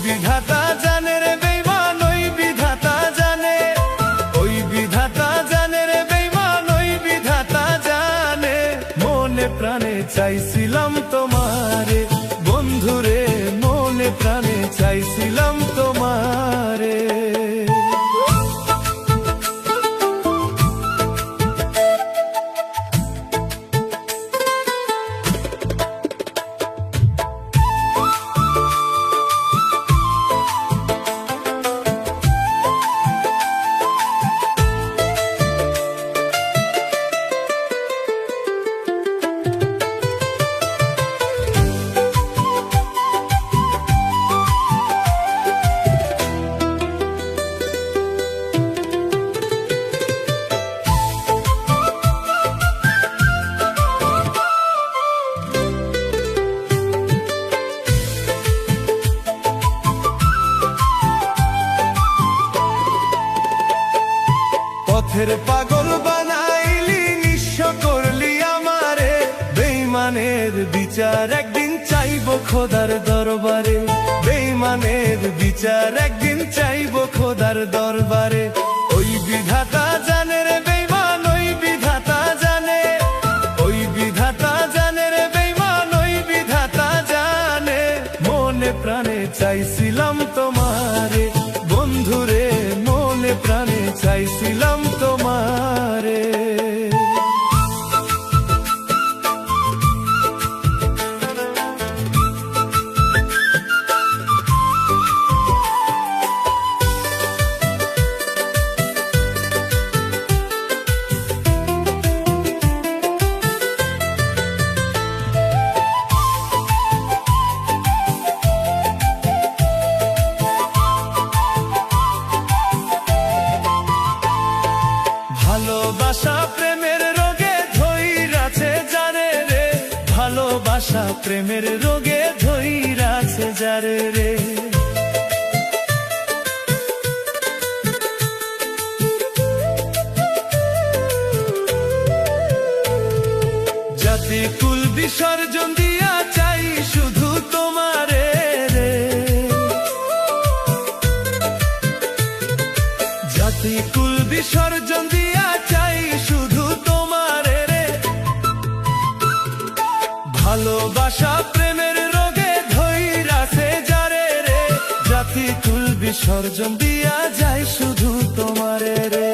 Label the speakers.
Speaker 1: বিধাতা জানে রে বেঈমান, ওই বিধাতা জানে, ওই বিধাতা জানে রে বেঈমান, ওই বিধাতা জানে। মনে প্রাণে চাইছিলাম তোমারে বন্ধুরে, মনে প্রাণে চাইছিলাম তোমারে। পথের পাগল বানাইলি, নিঃস্ব করলি আমারে। বেঈমানের বিচার একদিন চাইব খোদার দরবারে, বেঈমানের বিচার একদিন চাইব খোদার দরবারে। ওই বিধাতা জানে রে বেঈমান, ওই বিধাতা জানে, ওই বিধাতা জানে রে বেঈমান, ওই বিধাতা জানে। মনে প্রাণে চাইছিলাম তোমারে বন্ধুরে, মনে প্রাণে চাইছিলাম তোমারে। ভালোবাসা প্রেমের রোগে ধইরাছে যারে রে, ভালোবাসা প্রেমের রোগে ধইরাছে যারে রে। জাতি কুল বিসর্জন দিয়া চাই শুধু তোমারে রে, জাতি কুল বিসর্জন দিয়া চাই শুধু তোমারে রে। ভালোবাসা প্রেমের রোগে ধইরাছে যারে রে, জাতি কুল বিসর্জন দিয়া যাই শুধু তোমারে রে।